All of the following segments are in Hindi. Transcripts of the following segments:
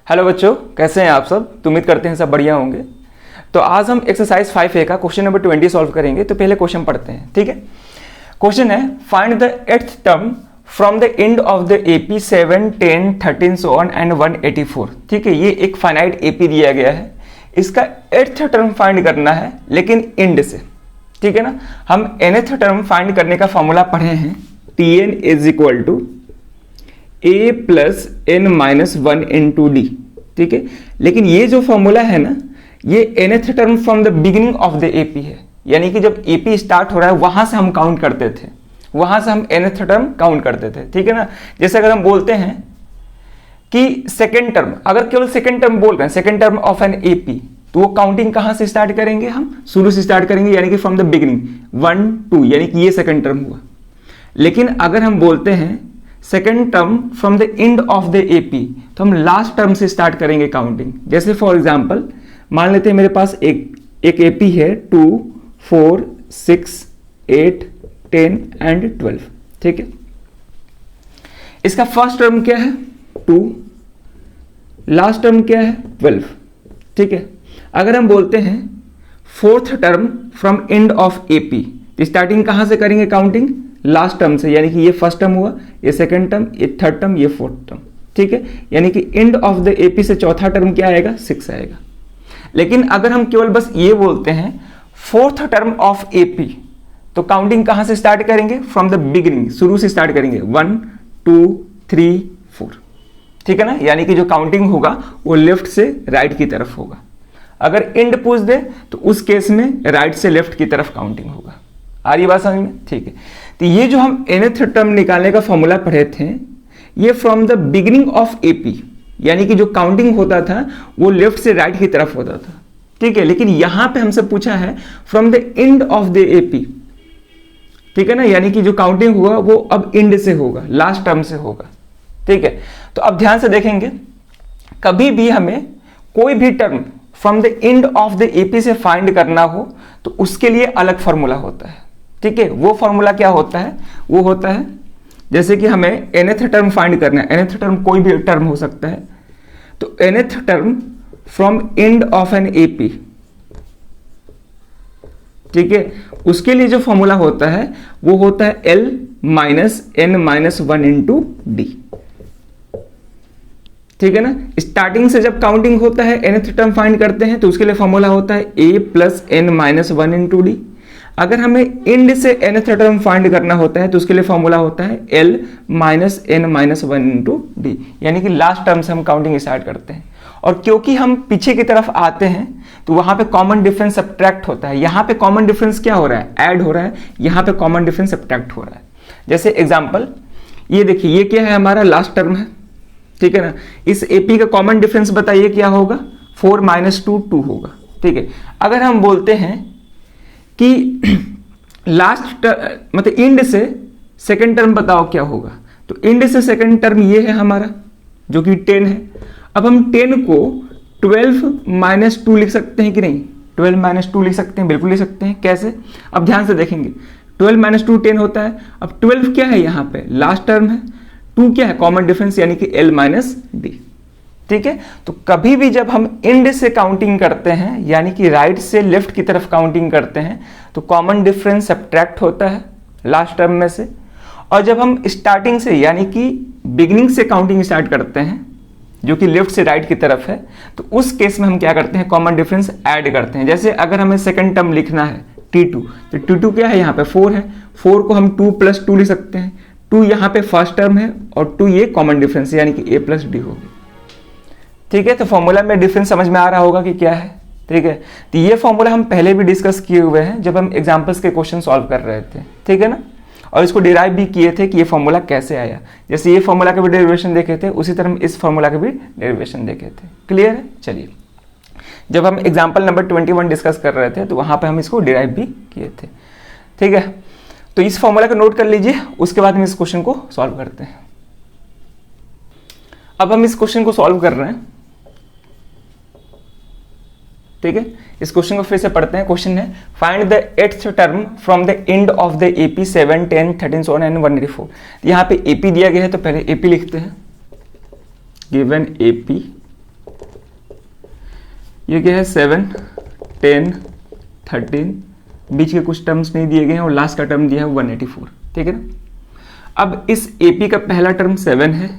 हेलो बच्चों, कैसे हैं आप सब। तो उम्मीद करते हैं सब बढ़िया होंगे। तो आज हम एक्सरसाइज 5A का क्वेश्चन नंबर 20 सॉल्व करेंगे। तो पहले क्वेश्चन पढ़ते हैं, ठीक है। क्वेश्चन है find the 8th term from the end of the AP 7, 10, 13 so on and 184। ठीक है, ये एक फाइनाइट एपी दिया गया है, इसका 8th टर्म फाइंड करना है लेकिन एंड से, ठीक है ना। हम nth टर्म फाइंड करने का फॉर्मूला पढ़े हैं, Tn is equal to a plus n minus 1 into d, ठीक है। लेकिन ये जो फॉर्मूला है ना, ये nth term from the beginning of the AP है, यानी कि जब एपी स्टार्ट हो रहा है वहां से हम काउंट करते थे, वहां से हम nth टर्म काउंट करते थे, ठीक है ना। जैसे अगर हम बोलते हैं कि सेकेंड टर्म, अगर केवल सेकेंड टर्म बोल रहे हैं, second term of an AP, तो वो काउंटिंग कहां से स्टार्ट करेंगे, हम शुरू से स्टार्ट करेंगे, यानी कि फ्रॉम द बिगिनिंग 1, 2, यानी कि ये सेकेंड टर्म हुआ। लेकिन अगर हम बोलते हैं second term from the end of the AP, तो हम लास्ट टर्म से स्टार्ट करेंगे काउंटिंग। जैसे फॉर एग्जांपल मान लेते हैं मेरे पास एक एपी है 2, 4, 6, 8, 10 एंड 12, ठीक है। इसका फर्स्ट टर्म क्या है 2, लास्ट टर्म क्या है 12, ठीक है। अगर हम बोलते हैं fourth term from end of AP, starting कहां से करेंगे काउंटिंग, लास्ट टर्म से, यानी कि ये फर्स्ट टर्म हुआ, ये सेकंड टर्म, ये थर्ड टर्म, ये फोर्थ टर्म, ठीक है। यानी कि एंड ऑफ द एपी से चौथा टर्म क्या आएगा 6 आएगा। लेकिन अगर हम केवल बस ये बोलते हैं फोर्थ टर्म ऑफ एपी, तो काउंटिंग कहां से स्टार्ट करेंगे, फ्रॉम द बिगिनिंग, शुरू से स्टार्ट करेंगे 1, 2, 3, 4, ठीक है ना। यानी कि जो काउंटिंग होगा वो लेफ्ट से राइट की तरफ होगा। अगर एंड पूछ दे तो उस केस में राइट से लेफ्ट की तरफ काउंटिंग होगा। आ रही बात समझ में, ठीक है। तो ये जो हम nth टर्म निकालने का फॉर्मूला पढ़े थे, ये from the beginning of AP, यानी कि जो काउंटिंग होता था वो लेफ्ट से राइट की तरफ होता था, ठीक है। लेकिन यहां पे हमसे पूछा है from the end of the AP, ठीक है ना, यानी कि जो काउंटिंग हुआ वो अब एंड से होगा, लास्ट टर्म से होगा, ठीक है। तो अब ध्यान से देखेंगे, कभी भी हमें कोई भी term from the end of the AP से फाइंड करना हो तो उसके लिए अलग फॉर्मूला होता है, ठीक है। वो फॉर्मूला क्या होता है, वो होता है जैसे कि हमें nth टर्म फाइंड करना है, nth टर्म कोई भी टर्म हो सकता है, तो nth term from and of an AP, ठीक है, उसके लिए जो फॉर्मूला होता है वो होता है L minus n minus 1 into d, ठीक है ना। स्टार्टिंग से जब काउंटिंग होता है nth टर्म फाइंड करते हैं तो उसके लिए फॉर्मूला होता है a plus n minus 1 into D. अगर हमें एंड से nth टर्म फाइंड करना होता है तो उसके लिए फॉर्मूला होता है L minus n minus 1 into D, यानी कि लास्ट टर्म से हम काउंटिंग स्टार्ट करते हैं। और क्योंकि हम पीछे की तरफ आते हैं तो वहां पे कॉमन डिफरेंस सब्ट्रैक्ट होता है। यहां पे कॉमन डिफरेंस क्या हो रहा है, ऐड हो रहा है, यहां पे कॉमन डिफरेंस सब्ट्रैक्ट हो रहा है। जैसे एग्जांपल ये देखिए, ये क्या है, हमारा लास्ट टर्म है, ठीक है ना। इस एपी का कॉमन डिफरेंस बताइए क्या होगा, 4 माइनस 2 2 होगा, ठीक है। अगर हम बोलते हैं कि लास्ट मतलब एंड से सेकंड टर्म बताओ क्या होगा, तो एंड से सेकंड टर्म ये है हमारा जो कि 10 है। अब हम 10 को 12 माइनस 2 लिख सकते हैं कि नहीं, 12 माइनस 2 लिख सकते हैं, बिल्कुल लिख सकते हैं। कैसे, अब ध्यान से देखेंगे, 12 माइनस 2 10 होता है। अब 12 क्या है, यहाँ पे लास्ट टर्म है, 2 क्या है, कॉमन डिफरेंस, यानी कि L माइनस डी, ठीक है। तो कभी भी जब हम एंड से काउंटिंग करते हैं, यानी कि राइट से लेफ्ट की तरफ काउंटिंग करते हैं, तो कॉमन डिफरेंस सब्ट्रैक्ट होता है लास्ट टर्म में से। और जब हम स्टार्टिंग से यानी कि बिगिनिंग से काउंटिंग स्टार्ट करते हैं, जो कि लेफ्ट से राइट की तरफ है, तो उस केस में हम क्या करते हैं, कॉमन डिफरेंस ऐड करते हैं। जैसे अगर हमें सेकेंड टर्म लिखना है T2, तो T2 क्या है, यहाँ पे 4 है, 4 को हम 2 प्लस 2 लिख सकते हैं। 2 यहाँ पे फर्स्ट टर्म है और 2 ये कॉमन डिफरेंस यानी कि A प्लस डी होगी, ठीक है। तो फॉर्मूला में डिफरेंस समझ में आ रहा होगा कि क्या है, ठीक है। तो ये फॉर्मूला हम पहले भी डिस्कस किए हुए हैं जब हम एग्जांपल्स के क्वेश्चन सॉल्व कर रहे थे, ठीक है ना। और इसको डिराइव भी किए थे कि ये फॉर्मूला कैसे आया। जैसे ये फॉर्मूला का भी डेरिवेशन देखे थे, उसी तरह हम इस फॉर्मूला का भी डेरिवेशन देखे थे। क्लियर है, चलिए। जब हम एग्जाम्पल नंबर 21 डिस्कस कर रहे थे तो वहां पर हम इसको डिराइव भी किए थे, ठीक है। तो इस फॉर्मूला को नोट कर लीजिए, उसके बाद हम इस क्वेश्चन को सॉल्व करते हैं। अब हम इस क्वेश्चन को सॉल्व कर रहे हैं, ठीक है। इस क्वेश्चन को फिर से पढ़ते हैं। क्वेश्चन है find the 8th term from the end of the AP 7, 10, 13 so on and 184। यहाँ पे एपी दिया गया है तो पहले एपी लिखते हैं, गिवन एपी ये क्या है 7, 10, 13, बीच के कुछ टर्म्स नहीं दिए गए हैं और लास्ट का टर्म दिया है 184, ठीक है ना। अब इस AP का पहला टर्म 7 है,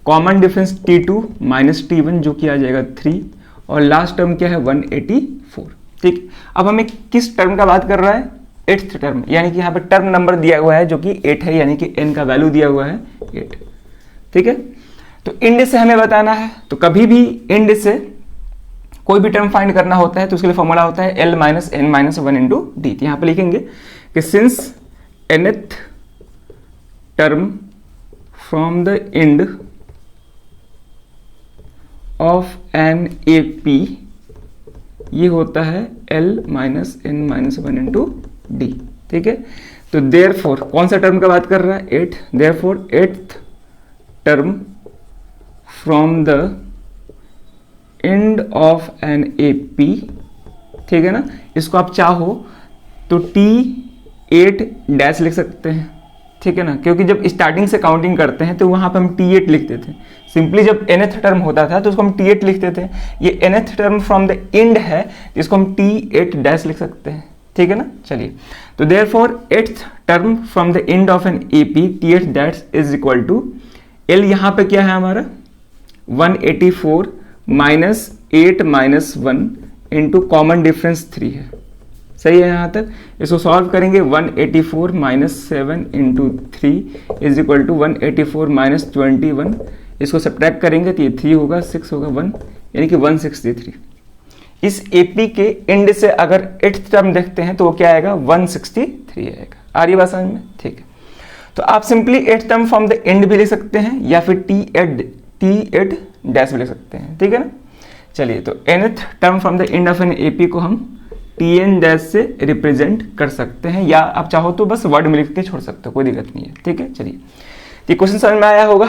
common difference T2 minus T1 जो कि आ जाएगा 3, और लास्ट टर्म क्या है 184, ठीक। अब हमें किस टर्म का बात कर रहा है, 8th टर्म, यानी कि यहाँ पे टर्म नंबर दिया हुआ है जो कि 8 है, यानी कि n का वैल्यू दिया हुआ है 8, ठीक है। तो इंड से हमें बताना है, तो कभी भी इंड से कोई भी टर्म फाइंड करना होता है तो उसके लिए फॉर्मूला होता है L minus n minus 1 into d. यहाँ पे लिखेंगे कि since nth term from the end of an AP ये होता है L minus n minus 1 into d, ठीक है। तो देयरफॉर कौन सा टर्म का बात कर रहा है 8, therefore 8th term from the end of an AP, ठीक है ना। इसको आप चाहो तो T8 डैश लिख सकते हैं, ठीक है ना, क्योंकि जब स्टार्टिंग से काउंटिंग करते हैं तो वहां पे हम T8 लिखते थे। सिंपली जब nth टर्म होता था तो उसको हम T8 लिखते थे। ये nth term from the and है, इसको हम T8 डैश लिख सकते हैं, ठीक है ना। चलिए, तो therefore 8th term from the end of an AP T8 dash is equal to L, यहाँ पे क्या है हमारा 184 minus 8 minus 1 into common difference 3 है, सही है यहाँ तक। इसको सॉल्व करेंगे 184 minus 7 into 3 is equal to 184 minus 21, इसको सब्ट्रैक्ट करेंगे तो ये 3 होगा, 6 होगा 1, यानी कि 163। इस AP के एंड से अगर 8th टर्म देखते हैं तो वो क्या आएगा 163 आएगा। आ रही बात समझ में, ठीक है। तो आप simply 8th term from the and भी ले सकते हैं या फिर T8 डैश भी ले सकते हैं, ठीक है ना। चलिए, तो nth term from the end of an AP को हम Tn डैश से रिप्रेजेंट कर सकते हैं, या आप चाहो तो बस वर्ड में लिख के छोड़ सकते हो, कोई दिक्कत नहीं है, ठीक है। चलिए, ये क्वेश्चन समझ में आया होगा।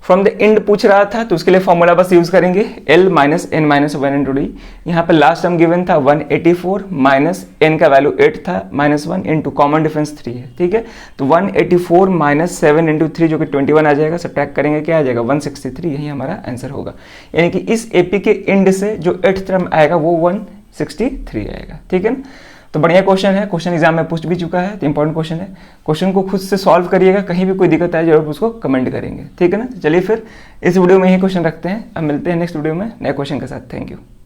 फ्रॉम द एंड पूछ रहा था तो उसके लिए फॉर्मूला बस यूज करेंगे L minus n minus 1 into d. यहाँ पे लास्ट टर्म गिवन था 184 माइनस n का वैल्यू 8 था माइनस 1 इंटू कॉमन डिफरेंस 3 है, ठीक है। तो 184 माइनस 7 इंटू 3 जो कि 21 आ जाएगा, सब्ट्रैक्ट करेंगे क्या आ जाएगा 163, यही हमारा आंसर होगा। यानी कि इस AP के एंड से जो 8th टर्म आएगा वो 163 आएगा, ठीक है ना। तो बढ़िया क्वेश्चन है, क्वेश्चन एग्जाम में पूछ भी चुका है, तो इंपॉर्टेंट क्वेश्चन है। क्वेश्चन को खुद से सॉल्व करिएगा, कहीं भी कोई दिक्कत आए जरूर उसको कमेंट करेंगे, ठीक है ना। चलिए फिर इस वीडियो में यही क्वेश्चन रखते हैं, अब मिलते हैं नेक्स्ट वीडियो में नए क्वेश्चन के साथ। Thank you.